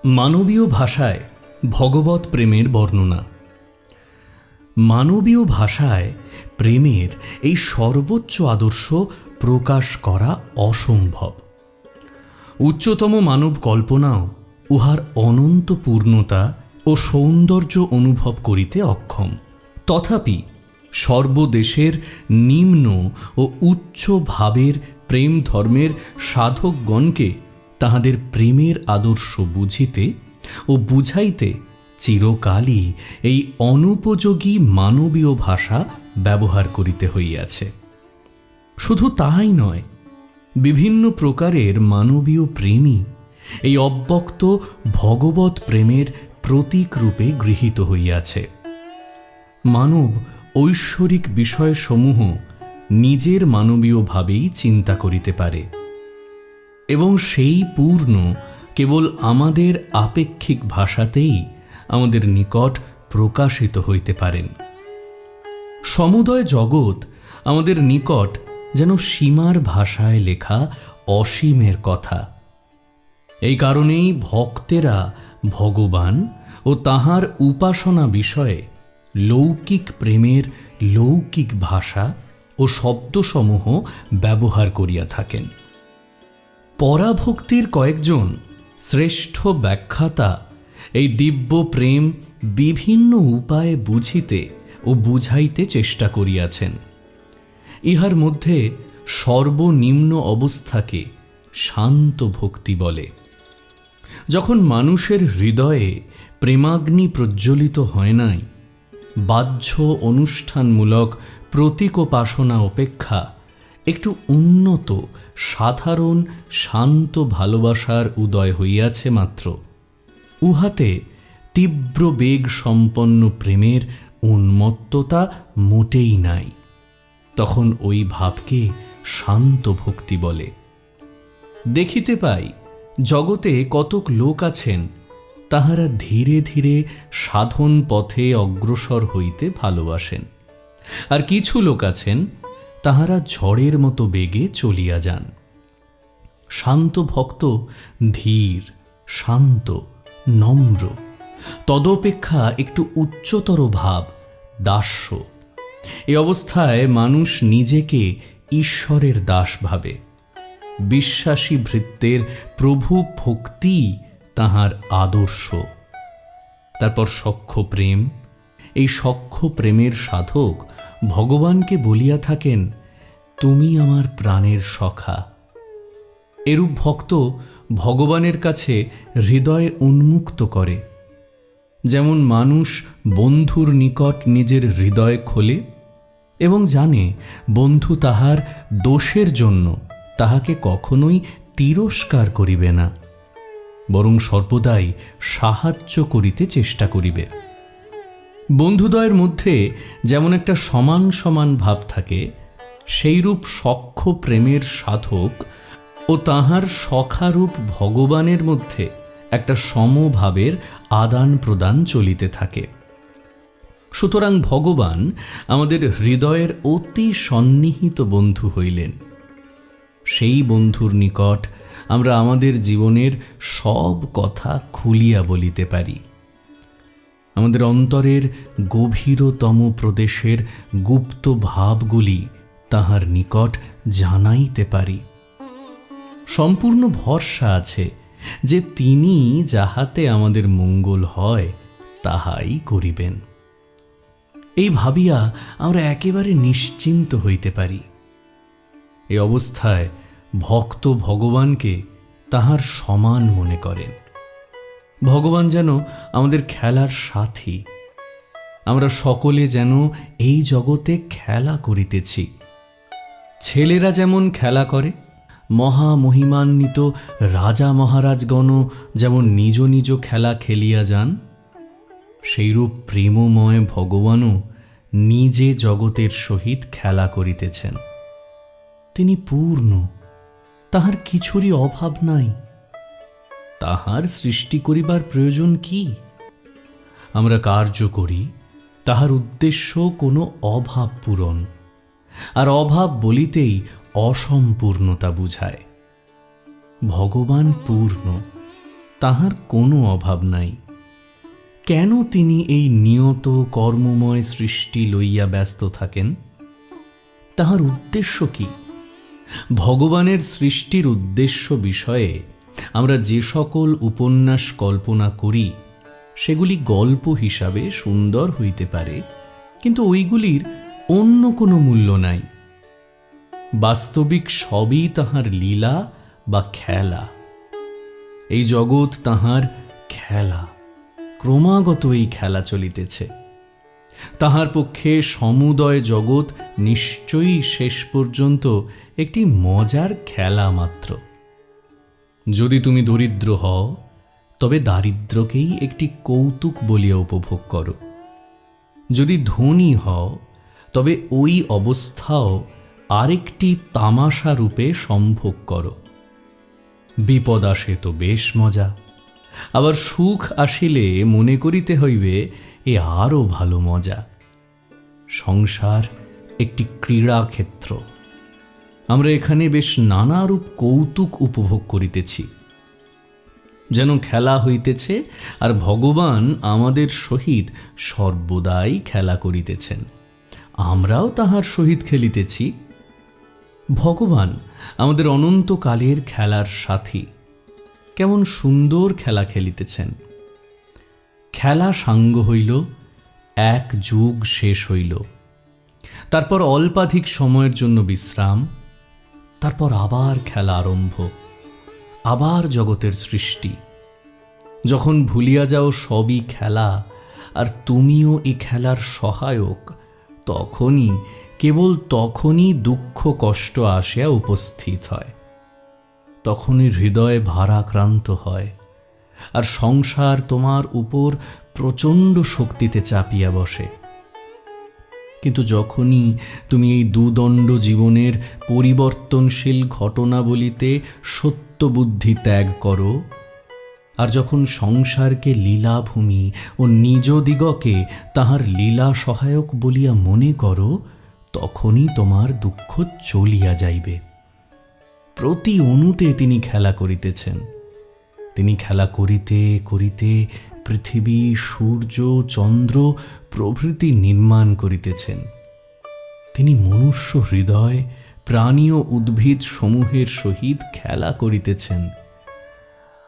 মানবীয় ভাষায় ভগবৎ প্রেমের বর্ণনা। মানবীয় ভাষায় প্রেমের এই সর্বোচ্চ আদর্শ প্রকাশ করা অসম্ভব। উচ্চতম মানব কল্পনাও উহার অনন্ত পূর্ণতা ও সৌন্দর্য অনুভব করিতে অক্ষম। তথাপি সর্বদেশের নিম্ন ও উচ্চ ভাবের প্রেম ধর্মের সাধকগণকে তাহাদের প্রেমের আদর্শ বুঝিতে ও বুঝাইতে চিরকালই এই অনুপযোগী মানবীয় ভাষা ব্যবহার করিতে হইয়াছে। শুধু তাহাই নয়, বিভিন্ন প্রকারের মানবীয় প্রেমই এই অব্যক্ত ভগবৎ প্রেমের প্রতীক রূপে গৃহীত হইয়াছে। মানব ঐশ্বরিক বিষয়সমূহ নিজের মানবীয় ভাবেই চিন্তা করিতে পারে এবং সেই পূর্ণ কেবল আমাদের আপেক্ষিক ভাষাতেই আমাদের নিকট প্রকাশিত হইতে পারেন। সমুদয় জগৎ আমাদের নিকট যেন সীমার ভাষায় লেখা অসীমের কথা। এই কারণেই ভক্তেরা ভগবান ও তাহার উপাসনা বিষয়ে লৌকিক প্রেমের লৌকিক ভাষা ও শব্দসমূহ ব্যবহার করিয়া থাকেন। পরাভক্তির কয়েকজন শ্রেষ্ঠ ব্যাখ্যাতা এই দিব্য প্রেম বিভিন্ন উপায়ে বুঝিতে ও বুঝাইতে চেষ্টা করিয়াছেন। ইহার মধ্যে সর্বনিম্ন অবস্থাকে শান্ত ভক্তি বলে। যখন মানুষের হৃদয়ে প্রেমাগ্নি প্রজ্বলিত হয় নাই, বাহ্য অনুষ্ঠানমূলক প্রতীকোপাসনা অপেক্ষা একটু উন্নত সাধারণ শান্ত ভালোবাসার উদয় হইয়াছে মাত্র, উহাতে তীব্র বেগ সম্পন্ন প্রেমের উন্মত্ততা মোটেই নাই, তখন ওই ভাবকে শান্ত ভক্তি বলে। দেখিতে পাই জগতে কতক লোক আছেন তাহারা ধীরে ধীরে সাধন পথে অগ্রসর হইতে ভালোবাসেন, আর কিছু লোক আছেন তাহারা ঝড়ের মতো বেগে চলিয়া যান। শান্ত ভক্ত ধীর, শান্ত, নম্র, তদপেক্ষা একটু উচ্চতর ভাব দাস্য। এই অবস্থায় মানুষ নিজেকে ঈশ্বরের দাস ভাবে। বিশ্বাসী ভৃত্যের প্রভু ভক্তি তাহার আদর্শ। তারপর সখ্য প্রেম। এই সখ্য প্রেমের সাধক ভগবানকে বলিয়া থাকেন, তুমি আমার প্রাণের সখা। এরূপ ভক্ত ভগবানের কাছে হৃদয় উন্মুক্ত করে। যেমন মানুষ বন্ধুর নিকট নিজের হৃদয় খোলে এবং জানে বন্ধু তাহার দোষের জন্য তাহাকে কখনোই তিরস্কার করিবে না, বরং সর্বদাই সাহায্য করিতে চেষ্টা করিবে। বন্ধুদ্বয়ের মধ্যে যেমন একটা সমান সমান ভাব থাকে, সেইরূপ সখ্য প্রেমের সাধক ও তাহার সখারূপ ভগবানের মধ্যে একটা সমভাবের আদান প্রদান চলিতে থাকে। সুতরাং ভগবান আমাদের হৃদয়ের অতি সন্নিহিত বন্ধু হইলেন। সেই বন্ধুর নিকট আমরা আমাদের জীবনের সব কথা খুলিয়া বলিতে পারি। আমাদের অন্তরের গভীরতম প্রদেশের গুপ্ত ভাবগুলি তাহার নিকট জানাইতে পারি। সম্পূর্ণ ভরসা আছে যে তিনি যাহাতে আমাদের মঙ্গল হয় তাহাই করিবেন। এই ভাবিয়া আমরা একেবারে নিশ্চিন্ত হইতে পারি। এই অবস্থায় ভক্ত ভগবানকে তাহার সমান মনে করেন। ভগবান যেন আমাদের খেলার সাথী। আমরা সকলে যেন এই জগতে খেলা করিতেছি। ছেলেরা যেমন খেলা করে, মহামহিমান্বিত রাজা মহারাজগণ যেমন নিজ নিজ খেলা খেলিয়া যান, সেইরূপ প্রেমময় ভগবানও নিজে জগতের সহিত খেলা করিতেছেন। তিনি পূর্ণ, তাহার কিছুরই অভাব নাই। তাহার সৃষ্টি করিবার প্রয়োজন কি? আমরা কার্য করি, তাহার উদ্দেশ্য কোনো অভাব পূরণ, আর অভাব বলিতেই অসম্পূর্ণতা বুঝায়। ভগবান পূর্ণ, তাহার কোনো অভাব নাই। কেন তিনি এই নিয়ত কর্মময় সৃষ্টি লইয়া ব্যস্ত থাকেন? তাহার উদ্দেশ্য কি? ভগবানের সৃষ্টির উদ্দেশ্য বিষয়ে আমরা যে সকল উপন্যাস কল্পনা করি সেগুলি গল্প হিসাবে সুন্দর হইতে পারে, কিন্তু ওইগুলির অন্য কোনো মূল্য নাই। বাস্তবিক সবই তাহার লীলা বা খেলা। এই জগৎ তাহার খেলা, ক্রমাগত এই খেলা চলিতেছে। তাহার পক্ষে সমুদয় জগৎ নিশ্চয়ই শেষ পর্যন্ত একটি মজার খেলা মাত্র। যদি তুমি দরিদ্র হও, তবে দারিদ্র্যকেই একটি কৌতুক বলিয়া উপভোগ করো। যদি ধনী হও, তবে ওই অবস্থাও আরেকটি তামাশা রূপে সম্ভোগ করো। বিপদ আসে তো বেশ মজা, আবার সুখ আসিলে মনে করিতে হইবে এ আরও ভালো মজা। সংসার একটি ক্রীড়াক্ষেত্র। আমরা এখানে বেশ নানারূপ কৌতুক উপভোগ করিতেছি, যেন খেলা হইতেছে, আর ভগবান আমাদের সহিত সর্বদাই খেলা করিতেছেন, আমরাও তাহার সহিত খেলিতেছি। ভগবান আমাদের অনন্তকালের খেলার সাথী। কেমন সুন্দর খেলা খেলিতেছেন। খেলা সাঙ্গ হইল, এক যুগ শেষ হইল, তারপর অল্পাধিক সময়ের জন্য বিশ্রাম, তারপর আবার খেলা আরম্ভ, আবার জগতের সৃষ্টি। যখন ভুলিয়া যাও সবই খেলা, আর তুমিও এ খেলার সহায়ক, তখনই, কেবল তখনই দুঃখ কষ্ট আসিয়া উপস্থিত হয়। তখনই হৃদয় ভারাক্রান্ত হয়, আর সংসার তোমার উপর প্রচণ্ড শক্তিতে চাপিয়া বসে। কিন্তু যখনই তুমি এই দুদণ্ড জীবনের পরিবর্তনশীল ঘটনাবলিতে সত্যবুদ্ধি ত্যাগ করো, আর যখন সংসারকে লীলাভূমি ও নিজ দিগকে তাহার লীলা সহায়ক বলিয়া মনে করো, তখনই তোমার দুঃখ চলিয়া যাইবে। প্রতি অণুতে তিনি খেলা করিতেছেন। তিনি খেলা করিতে করিতে পৃথিবী, সূর্য, চন্দ্র প্রভৃতি নির্মাণ করিতেছেন। তিনি মনুষ্য হৃদয়, প্রাণী ও উদ্ভিদ সমূহের সহিত খেলা করিতেছেন।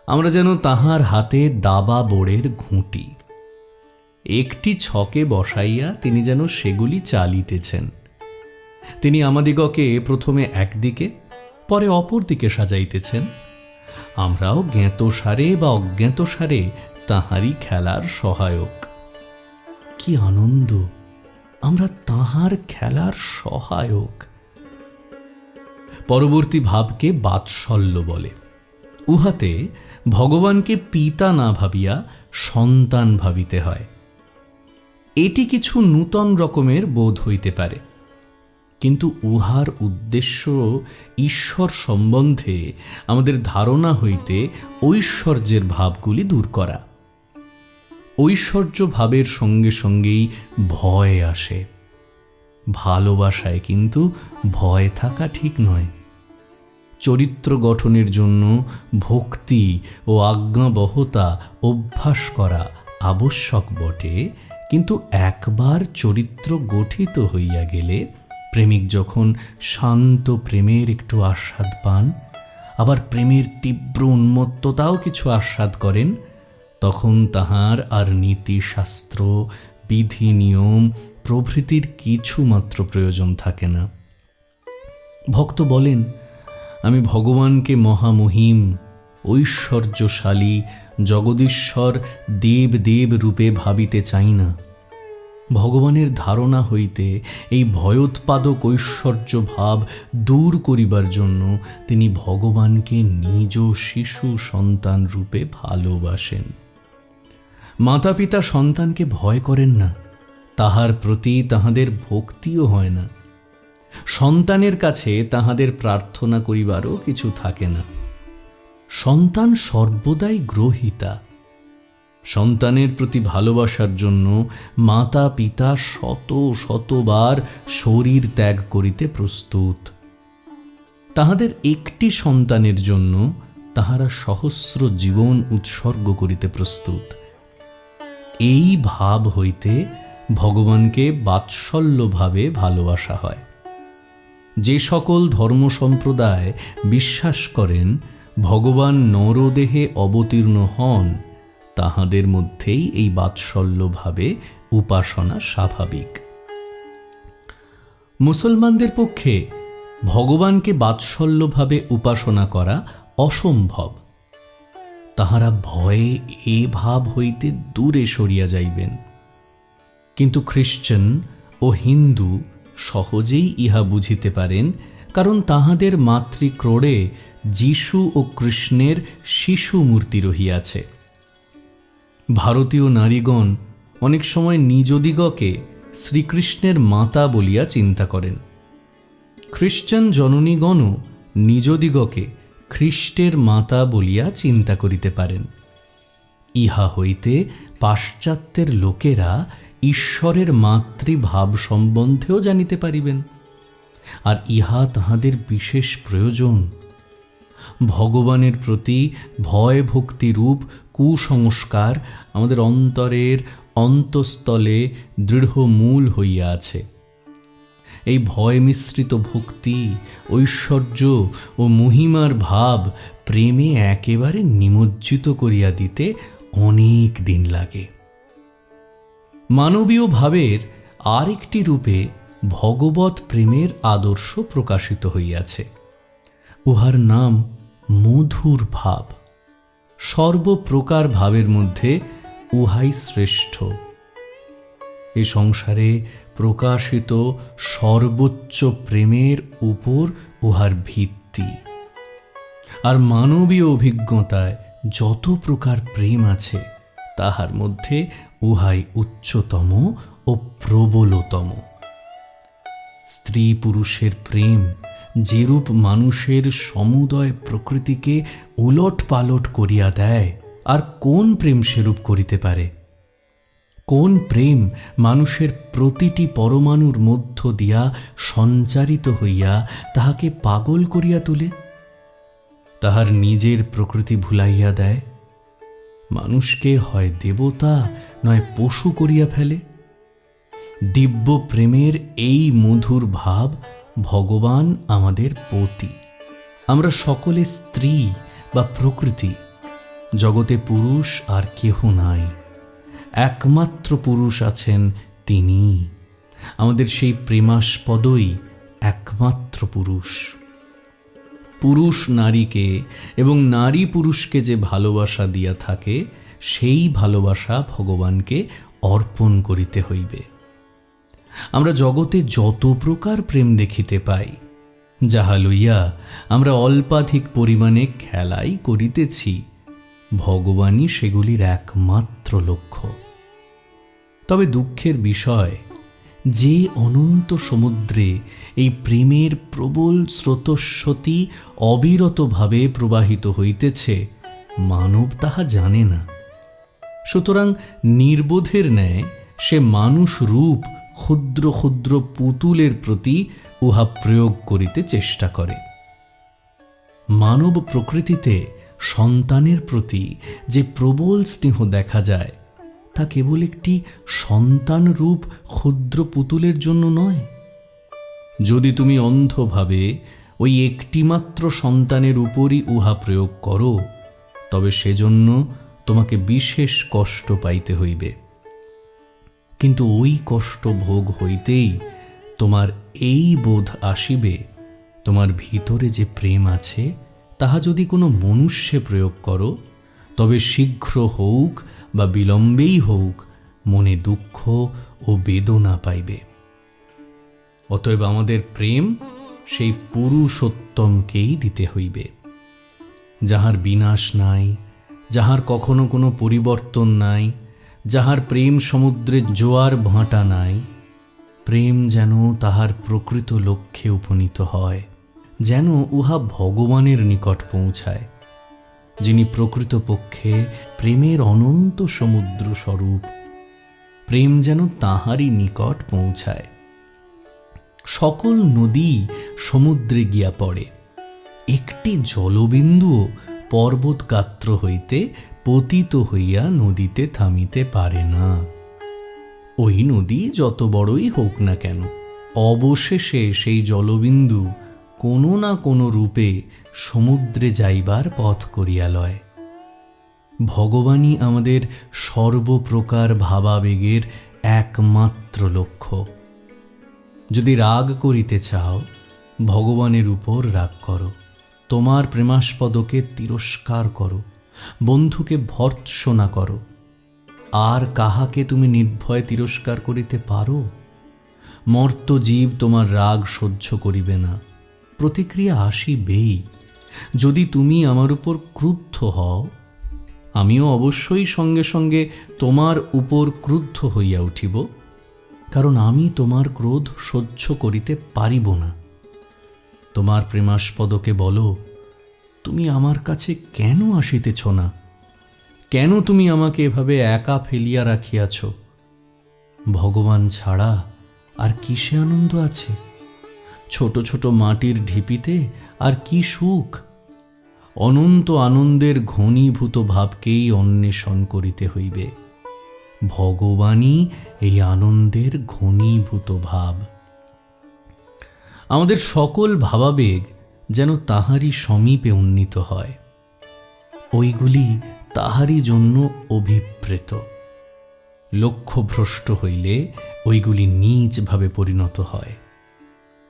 আমরা যেন তাহার হাতে দাবা বোড়ের ঘুঁটি। একটি ছকে বসাইয়া তিনি যেন সেগুলি চালিতেছেন। তিনি আমাদিগকে প্রথমে একদিকে, পরে অপর দিকে সাজাইতেছেন। আমরাও জ্ঞাতসারে বা অজ্ঞাতসারে তাহারই খেলার সহায়ক। কি আনন্দ! আমরা তাহার খেলার সহায়ক। পরবর্তী ভাবকে বাৎসল্য বলে। উহাতে ভগবানকে পিতা না ভাবিয়া সন্তান ভাবিতে হয়। এটি কিছু নূতন রকমের বোধ হইতে পারে, কিন্তু উহার উদ্দেশ্য ঈশ্বর সম্বন্ধে আমাদের ধারণা হইতে ঐশ্বর্যের ভাবগুলি দূর করা। ঐশ্বর্য ভাবের সঙ্গে সঙ্গেই ভয় আসে। ভালোবাসায় কিন্তু ভয় থাকা ঠিক নয়। চরিত্র গঠনের জন্য ভক্তি ও আজ্ঞাবহতা অভ্যাস করা আবশ্যক বটে, কিন্তু একবার চরিত্র গঠিত হইয়া গেলে প্রেমিক যখন শান্ত প্রেমের একটু আস্বাদ পান, আবার প্রেমের তীব্র উন্মত্ততাও কিছু আস্বাদ করেন, তখন তাহার আর নীতিশাস্ত্র, বিধি নিয়ম প্রভৃতির কিছুমাত্র প্রয়োজন থাকে না। ভক্ত বলেন, আমি ভগবানকে মহামহিম, ঐশ্বর্যশালী, জগদীশ্বর, দেব দেব রূপে ভাবিতে চাই না। ভগবানের ধারণা হইতে এই ভয়োৎপাদক ঐশ্বর্য ভাব দূর করিবার জন্য তিনি ভগবানকে নিজ শিশু সন্তান রূপে ভালোবাসেন। মাতা পিতা সন্তানকে ভয় করেন না, তাহার প্রতি তাহাদের ভক্তিও হয় না। সন্তানের কাছে তাহাদের প্রার্থনা করিবারও কিছু থাকে না। সন্তান সর্বদাই গ্রহিতা। সন্তানের প্রতি ভালোবাসার জন্য মাতা পিতা শত শতবার শরীর ত্যাগ করিতে প্রস্তুত। তাহাদের একটি সন্তানের জন্য তাহারা সহস্র জীবন উৎসর্গ করিতে প্রস্তুত। এই ভাব হইতে ভগবানকে বাৎসল্যভাবে ভালোবাসা হয়। যে সকল ধর্ম সম্প্রদায় বিশ্বাস করেন ভগবান নরদেহে অবতীর্ণ হন, তাহাদের মধ্যেই এই বাৎসল্যভাবে উপাসনা স্বাভাবিক। মুসলমানদের পক্ষে ভগবানকে বাৎসল্যভাবে উপাসনা করা অসম্ভব। তাহারা ভয়ে এ ভাব হইতে দূরে সরিয়া যাইবেন। কিন্তু খ্রিস্টান ও হিন্দু সহজেই ইহা বুঝিতে পারেন, কারণ তাহাদের মাতৃক্রোড়ে যীশু ও কৃষ্ণের শিশু মূর্তি রহিয়াছে। ভারতীয় নারীগণ অনেক সময় নিজদিগকে শ্রীকৃষ্ণের মাতা বলিয়া চিন্তা করেন। খ্রিস্টান জননীগণও নিজদিগকে খ্রিস্টের মাতা বলিয়া চিন্তা করিতে পারেন। ইহা হইতে পাশ্চাত্যের লোকেরা ঈশ্বরের মাতৃভাব সম্বন্ধেও জানিতে পারিবেন, আর ইহা তাহাদের বিশেষ প্রয়োজন। ভগবানের প্রতি ভয় ভক্তিরূপ কুসংস্কার আমাদের অন্তরের অন্তঃস্থলে দৃঢ় মূল হইয়া আছে। এই ভয় মিশ্রিত ভক্তি, ঐশ্বর্য ও মহিমার ভাব প্রেমে একেবারে নিমজ্জিত করিয়া দিতে অনেক দিন লাগে। মানবীয় ভাবের আরেকটি রূপে ভগবৎ প্রেমের আদর্শ প্রকাশিত হইয়াছে। উহার নাম মধুর ভাব। সর্বপ্রকার ভাবের মধ্যে উহাই শ্রেষ্ঠ। এ সংসারে প্রকাশিত সর্বোচ্চ প্রেমের উপর উহার ভিত্তি। আর মানবীয় অভিজ্ঞতায় যত প্রকার প্রেম আছে, তাহার মধ্যে উহাই উচ্চতম ও প্রবলতম। স্ত্রী পুরুষের প্রেম যেরূপ মানুষের সমুদয় প্রকৃতিকে উলট পালট করিয়া দেয়, আর কোন প্রেম সেরূপ করিতে পারে? কোন প্রেম মানুষের প্রতিটি পরমাণুর মধ্য দিয়া সঞ্চারিত হইয়া তাহাকে পাগল করিয়া তোলে, তাহার নিজের প্রকৃতি ভুলাইয়া দেয়, মানুষকে হয় দেবতা নয় পশু করিয়া ফেলে? দিব্য প্রেমের এই মধুর ভাব ভগবান আমাদের পতি। আমরা সকলে স্ত্রী বা প্রকৃতি। জগতে পুরুষ আর কেহ নাই, একমাত্র পুরুষ আছেন তিনি। আমাদের সেই প্রেমাস্পদই একমাত্র পুরুষ। পুরুষ নারীকে এবং নারী পুরুষকে যে ভালোবাসা দিয়া থাকে, সেই ভালোবাসা ভগবানকে অর্পণ করিতে হইবে। আমরা জগতে যত প্রকার প্রেম দেখিতে পাই, যাহা লইয়া আমরা অল্পাধিক পরিমাণে খেলাই করিতেছি, ভগবানই সেগুলির একমাত্র লক্ষ্য। তবে দুঃখের বিষয়, যে অনন্ত সমুদ্রে এই প্রেমের প্রবল স্রোতস্বতী অবিরতভাবে প্রবাহিত হইতেছে, মানব তাহা জানে না। সুতরাং নির্বোধের ন্যায় সে মানুষ রূপ ক্ষুদ্র ক্ষুদ্র পুতুলের প্রতি উহা প্রয়োগ করিতে চেষ্টা করে। মানব প্রকৃতিতে সন্তানের প্রতি যে প্রবল স্নেহ দেখা যায়, তা কেবল একটি সন্তান রূপ ক্ষুদ্র পুতুলের জন্য নয়। যদি তুমি অন্ধভাবে ওই একটিমাত্র সন্তানের উপরই উহা প্রয়োগ করো, তবে সেজন্য তোমাকে বিশেষ কষ্ট পাইতে হইবে। কিন্তু ওই কষ্ট ভোগ হইতেই তোমার এই বোধ আসিবে, তোমার ভিতরে যে প্রেম আছে, তাহা যদি কোনো মনুষ্যে প্রয়োগ করো, তবে শীঘ্র হোক বা বিলম্বেই হোক মনে দুঃখ ও বেদনা পাইবে। অতএব আমাদের প্রেম সেই পুরুষোত্তমকেই দিতে হইবে, যাহার বিনাশ নাই, যাহার কখনো কোনো পরিবর্তন নাই, যাহার প্রেম সমুদ্রে জোয়ার ভাঁটা নাই। প্রেম যেন তাহার প্রকৃত লক্ষ্যে উপনীত হয়, যেন উহা ভগবানের নিকট পৌঁছায়, যিনি প্রকৃতপক্ষে প্রেমের অনন্ত সমুদ্র স্বরূপ। প্রেম যেন তাহারই নিকট পৌঁছায়। সকল নদী সমুদ্রে গিয়া পড়ে, একটি জলবিন্দুও পর্বত গাত্র হইতে পতিত হইয়া নদীতে থামিতে পারে না। ওই নদী যত বড়ই হোক না কেন, অবশেষে সেই জলবিন্দু কোনো না কোনো রূপে সমুদ্রে যাইবার পথ করিয়া লয়। ভগবানই আমাদের সর্বপ্রকার ভাবাবেগের একমাত্র লক্ষ্য। যদি রাগ করিতে চাও, ভগবানের উপর রাগ করো, তোমার প্রেমাস্পদকে তিরস্কার করো, বন্ধুকে ভর্ৎসনা করো। আর কাহাকে তুমি নির্ভয় তিরস্কার করিতে পারো? মর্ত জীব তোমার রাগ সহ্য করিবে না, প্রতিক্রিয়া আসিবেই। যদি তুমি আমার উপর ক্রুদ্ধ হও, আমিও অবশ্যই সঙ্গে সঙ্গে তোমার উপর ক্রুদ্ধ হইয়া উঠিব, কারণ আমি তোমার ক্রোধ সহ্য করিতে পারিব না। তোমার প্রেমাস্পদকে বলো, তুমি আমার কাছে কেন আসিতেছ না? কেন তুমি আমাকে এভাবে একা ফেলিয়া রাখিয়াছ? ভগবান ছাড়া আর কিসে আনন্দ আছে? ছোট ছোট মাটির ঢিপিতে আর কি সুখ? অনন্ত আনন্দের ঘনীভূত ভাবকেই অন্বেষণ করিতে হইবে। ভগবানই এই আনন্দের ঘনীভূত ভাব। আমাদের সকল ভাবাবেগ যেন তাহারই সমীপে উন্নীত হয়, ওইগুলি তাহারই জন্য অভিপ্রেত। লক্ষ্যভ্রষ্ট হইলে ওইগুলি নিজভাবে পরিণত হয়।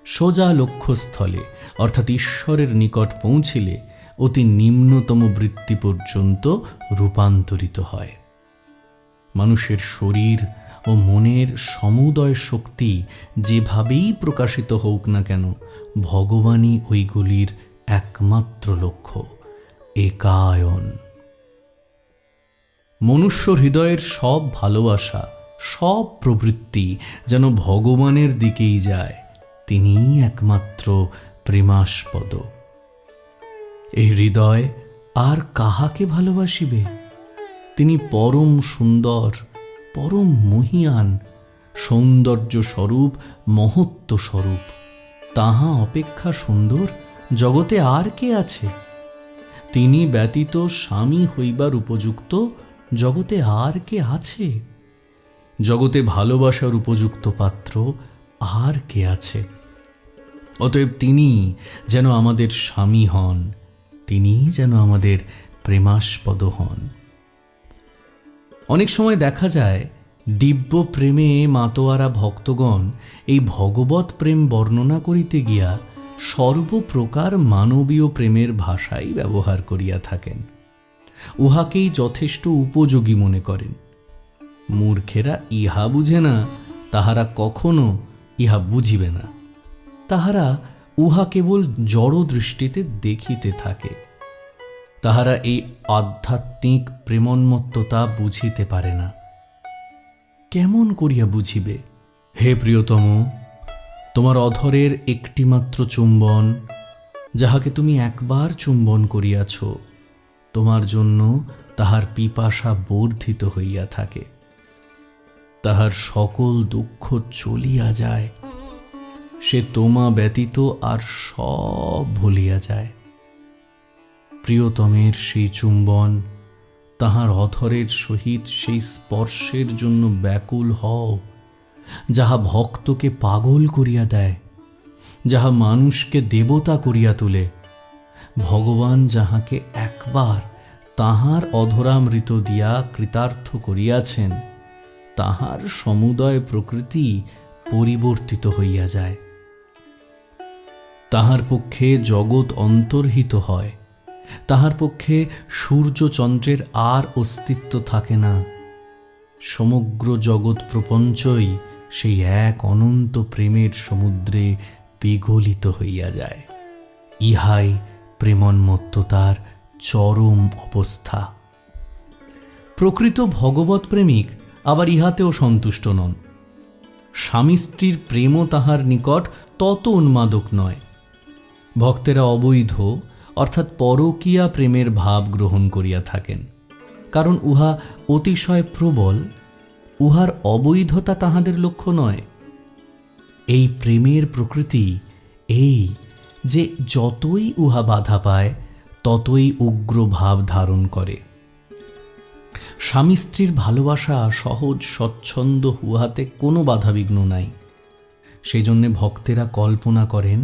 সোজা লক্ষ্যস্থলে অর্থাৎ ঈশ্বরের নিকট পৌঁছিলে অতি নিম্নতম বৃত্তি পর্যন্ত রূপান্তরিত হয়। মানুষের শরীর ও মনের সমুদয় শক্তি যেভাবেই প্রকাশিত হোক না কেন, ভগবানই ওইগুলির একমাত্র লক্ষ্য, একায়ন। মনুষ্য হৃদয়ের সব ভালোবাসা, সব প্রবৃত্তি যেন ভগবানের দিকেই যায়। তিনিই একমাত্র প্রেমাস্পদ। এই হৃদয় আর কাহাকে ভালোবাসিবে? তিনি পরম সুন্দর, পরম মহিয়ান, সৌন্দর্য স্বরূপ, মহত্ব স্বরূপ। তাহা অপেক্ষা সুন্দর জগতে আর কে আছে? তিনি ব্যতীত স্বামী হইবার উপযুক্ত জগতে আর কে আছে? জগতে ভালোবাসার উপযুক্ত পাত্র আর কে আছে? অতএব তিনি যেন আমাদের স্বামী হন, তিনি যেন আমাদের প্রেমাস্পদ হন। অনেক সময় দেখা যায় দিব্য প্রেমে মাতোয়ারা ভক্তগণ এই ভগবৎ প্রেম বর্ণনা করিতে গিয়া সর্বপ্রকার মানবীয় প্রেমের ভাষাই ব্যবহার করিয়া থাকেন। উহাকেই যথেষ্ট উপযোগী মনে করেন। মূর্খেরা ইহা বুঝে না, তাহারা কখনো ইহা বুঝিবে না। তাহারা উহা কেবল জড় দৃষ্টিতে দেখিতে থাকে। তাহারা এই আধ্যাত্মিক প্রেমোন্মত্ততা বুঝিতে পারে না। কেমন করিয়া বুঝিবে? হে প্রিয়তম, তোমার অধরের একটিমাত্র চুম্বন, যাহাকে তুমি একবার চুম্বন করিয়াছ, তোমার জন্য তাহার পিপাসা বর্ধিত হইয়া থাকে। তাহার সকল দুঃখ চলিয়া যায়। সে তোমা ব্যতীত আর সব ভুলিয়া যায়। প্রিয়তমের সেই চুম্বন, তাহার অধরের সহিত সেই স্পর্শের জন্য ব্যাকুল হও, যাহা ভক্তকে পাগল করিয়া দেয়, যাহা মানুষকে দেবতা করিয়া তোলে। ভগবান যাহাকে একবার তাহার অধরামৃত দিয়া কৃতার্থ করিয়াছেন, তাহার সমুদয় প্রকৃতি পরিবর্তিত হইয়া যায়। তাহার পক্ষে জগৎ অন্তর্হিত হয়। তাহার পক্ষে সূর্যচন্দ্রের আর অস্তিত্ব থাকে না। সমগ্র জগৎ প্রপঞ্চই সেই এক অনন্ত প্রেমের সমুদ্রে বিগলিত হইয়া যায়। ইহাই প্রেমোন্মত্ততার চরম অবস্থা। প্রকৃত ভগবৎ প্রেমিক আবার ইহাতেও সন্তুষ্ট নন। স্বামী স্ত্রীর প্রেমও তাহার নিকট তত উন্মাদক নয়। ভক্তেরা অবৈধ অর্থাৎ পরকীয়া প্রেমের ভাব গ্রহণ করিয়া থাকেন, কারণ উহা অতিশয় প্রবল। উহার অবৈধতা তাহাদের লক্ষ্য নয়। এই প্রেমের প্রকৃতি এই যে যতই উহা বাধা পায়, ততই উগ্র ভাব ধারণ করে। স্বামী স্ত্রীর ভালোবাসা সহজ স্বচ্ছন্দ, উহাতে কোনো বাধাবিঘ্ন নাই। সেই জন্যে ভক্তেরা কল্পনা করেন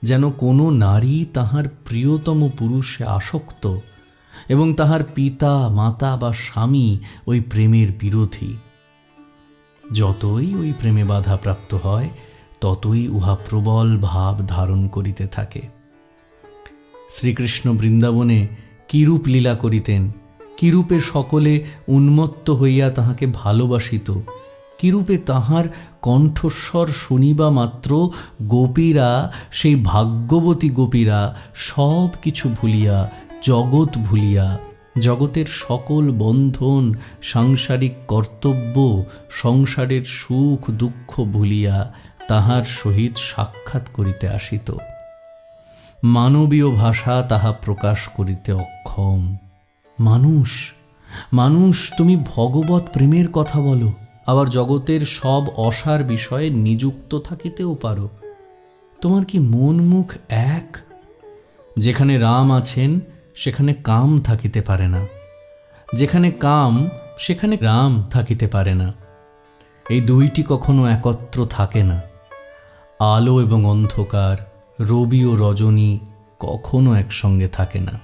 যেন কোনো নারী তাহার প্রিয়তম পুরুষে আসক্ত এবং তাহার পিতা মাতা বা স্বামী ওই প্রেমের বিরোধী। যতই ওই প্রেমে বাধাপ্রাপ্ত হয় ততই উহা প্রবল ভাব ধারণ করিতে থাকে। শ্রীকৃষ্ণ বৃন্দাবনে কিরূপ লীলা করিতেন, কিরূপে সকলে উন্মত্ত হইয়া তাহাকে ভালোবাসিত, কিরূপে তাহার কণ্ঠস্বর শুনিবা মাত্র গোপীরা, সেই ভাগ্যবতী গোপীরা সব কিছু ভুলিয়া, জগৎ ভুলিয়া, জগতের সকল বন্ধন, সাংসারিক কর্তব্য, সংসারের সুখ দুঃখ ভুলিয়া তাহার সহিত সাক্ষাৎ করিতে আসিত। মানবীয় ভাষা তাহা প্রকাশ করিতে অক্ষম। মানুষ, মানুষ, তুমি ভগবৎ প্রেমের কথা বলো, আবার জগতের সব অসার বিষয়ে নিযুক্ত থাকিতেও পারো। তোমার কি মন মুখ এক? যেখানে রাম আছেন সেখানে কাম থাকিতে পারে না, যেখানে কাম সেখানে রাম থাকিতে পারে না। এই দুইটি কখনো একত্র থাকে না। আলো এবং অন্ধকার, রবি ও রজনী কখনো একসঙ্গে থাকে না।